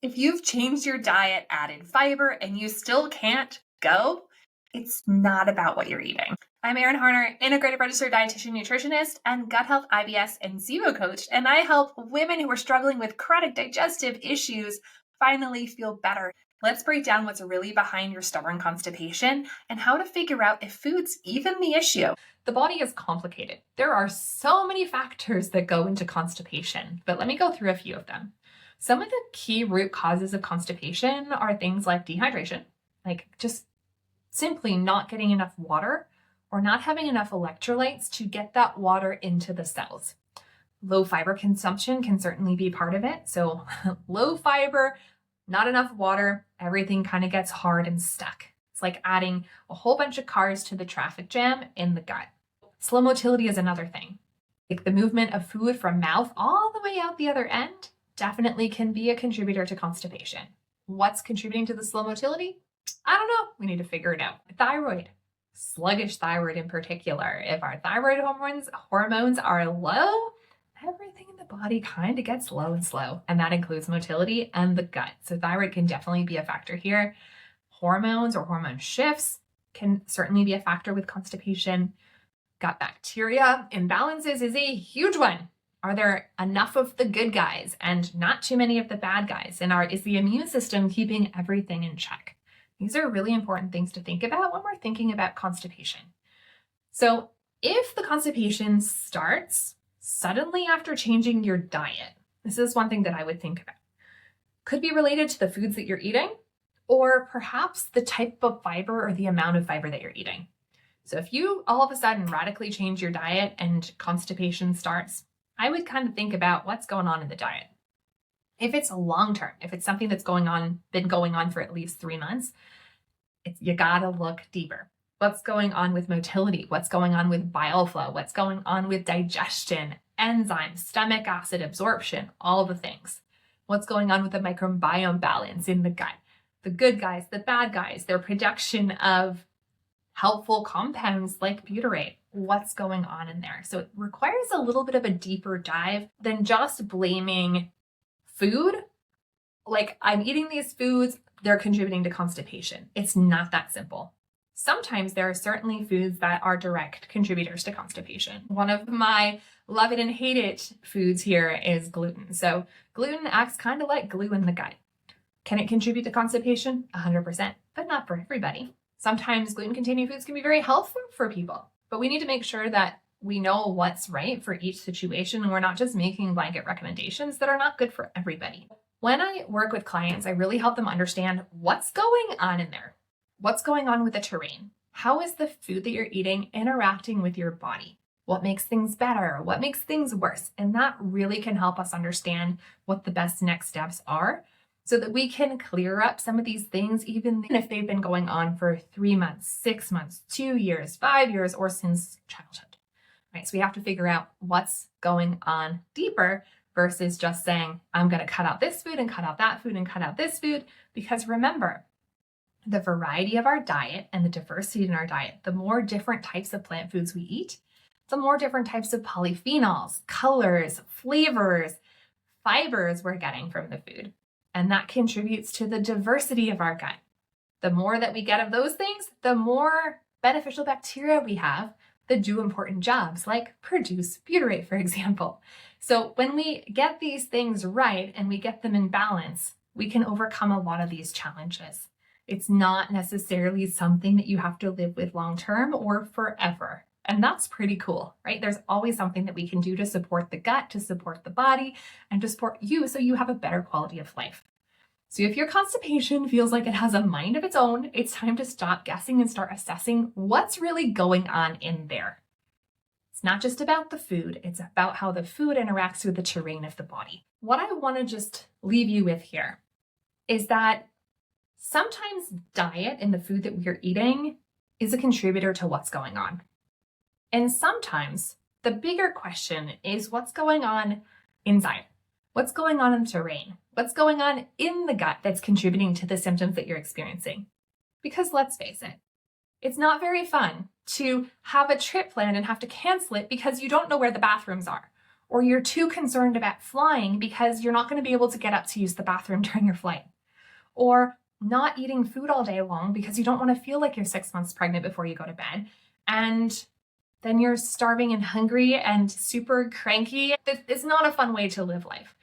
If you've changed your diet, added fiber, and you still can't go, it's not about what you're eating. I'm Erin Harner, integrated registered dietitian nutritionist and gut health IBS and SIBO coach, and I help women who are struggling with chronic digestive issues finally feel better. Let's break down what's really behind your stubborn constipation and how to figure out if food's even the issue. The body is complicated. There are so many factors that go into constipation, but let me go through a few of them. Some of the key root causes of constipation are things like dehydration, like just simply not getting enough water or not having enough electrolytes to get that water into the cells. Low fiber consumption can certainly be part of it. So low fiber, not enough water, everything kind of gets hard and stuck. It's like adding a whole bunch of cars to the traffic jam in the gut. Slow motility is another thing. Like the movement of food from mouth all the way out the other end definitely can be a contributor to constipation. What's contributing to the slow motility? I don't know. We need to figure it out. Thyroid, sluggish thyroid in particular. If our thyroid hormones are low, everything in the body kind of gets low and slow, and that includes motility and the gut. So thyroid can definitely be a factor here. Hormones or hormone shifts can certainly be a factor with constipation. Gut bacteria imbalances is a huge one. Are there enough of the good guys and not too many of the bad guys? And is the immune system keeping everything in check? These are really important things to think about when we're thinking about constipation. So if the constipation starts suddenly after changing your diet, this is one thing that I would think about. Could be related to the foods that you're eating, or perhaps the type of fiber or the amount of fiber that you're eating. So if you all of a sudden radically change your diet and constipation starts, I would kind of think about what's going on in the diet. If it's long-term, if it's something that's been going on for at least 3 months, you gotta look deeper. What's going on with motility? What's going on with bile flow? What's going on with digestion, enzymes, stomach acid absorption, all the things. What's going on with the microbiome balance in the gut? The good guys, the bad guys, their production of helpful compounds like butyrate. What's going on in there? So it requires a little bit of a deeper dive than just blaming food. Like, I'm eating these foods, they're contributing to constipation. It's not that simple. Sometimes there are certainly foods that are direct contributors to constipation. One of my love it and hate it foods here is gluten. So gluten acts kind of like glue in the gut. Can it contribute to constipation? 100%, but not for everybody. Sometimes gluten-containing foods can be very helpful for people, but we need to make sure that we know what's right for each situation and we're not just making blanket recommendations that are not good for everybody. When I work with clients, I really help them understand what's going on in there. What's going on with the terrain? How is the food that you're eating interacting with your body? What makes things better? What makes things worse? And that really can help us understand what the best next steps are so that we can clear up some of these things, even if they've been going on for 3 months, 6 months, 2 years, 5 years, or since childhood. Right? So we have to figure out what's going on deeper versus just saying, I'm going to cut out this food and cut out that food and cut out this food. Because remember, the variety of our diet and the diversity in our diet, the more different types of plant foods we eat, the more different types of polyphenols, colors, flavors, fibers we're getting from the food. And that contributes to the diversity of our gut. The more that we get of those things, the more beneficial bacteria we have that do important jobs, like produce butyrate, for example. So when we get these things right and we get them in balance, we can overcome a lot of these challenges. It's not necessarily something that you have to live with long-term or forever. And that's pretty cool, right? There's always something that we can do to support the gut, to support the body, and to support you so you have a better quality of life. So if your constipation feels like it has a mind of its own, it's time to stop guessing and start assessing what's really going on in there. It's not just about the food, it's about how the food interacts with the terrain of the body. What I want to just leave you with here is that sometimes diet and the food that we're eating is a contributor to what's going on. And sometimes the bigger question is what's going on inside? What's going on in the terrain? What's going on in the gut that's contributing to the symptoms that you're experiencing? Because let's face it, it's not very fun to have a trip planned and have to cancel it because you don't know where the bathrooms are, or you're too concerned about flying because you're not going to be able to get up to use the bathroom during your flight, or not eating food all day long because you don't want to feel like you're 6 months pregnant before you go to bed. And then you're starving and hungry and super cranky. It's not a fun way to live life.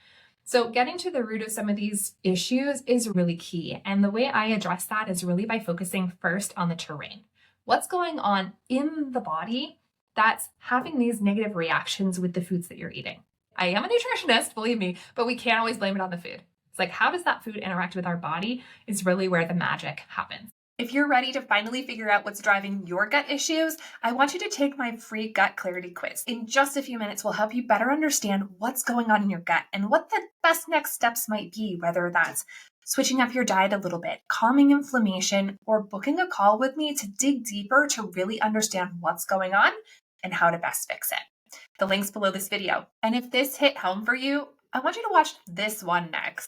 So getting to the root of some of these issues is really key. And the way I address that is really by focusing first on the terrain. What's going on in the body that's having these negative reactions with the foods that you're eating? I am a nutritionist, believe me, but we can't always blame it on the food. It's like, how does that food interact with our body is really where the magic happens. If you're ready to finally figure out what's driving your gut issues, I want you to take my free gut clarity quiz. In just a few minutes, we'll help you better understand what's going on in your gut and what the best next steps might be, whether that's switching up your diet a little bit, calming inflammation, or booking a call with me to dig deeper to really understand what's going on and how to best fix it. The link's below this video. And if this hit home for you, I want you to watch this one next.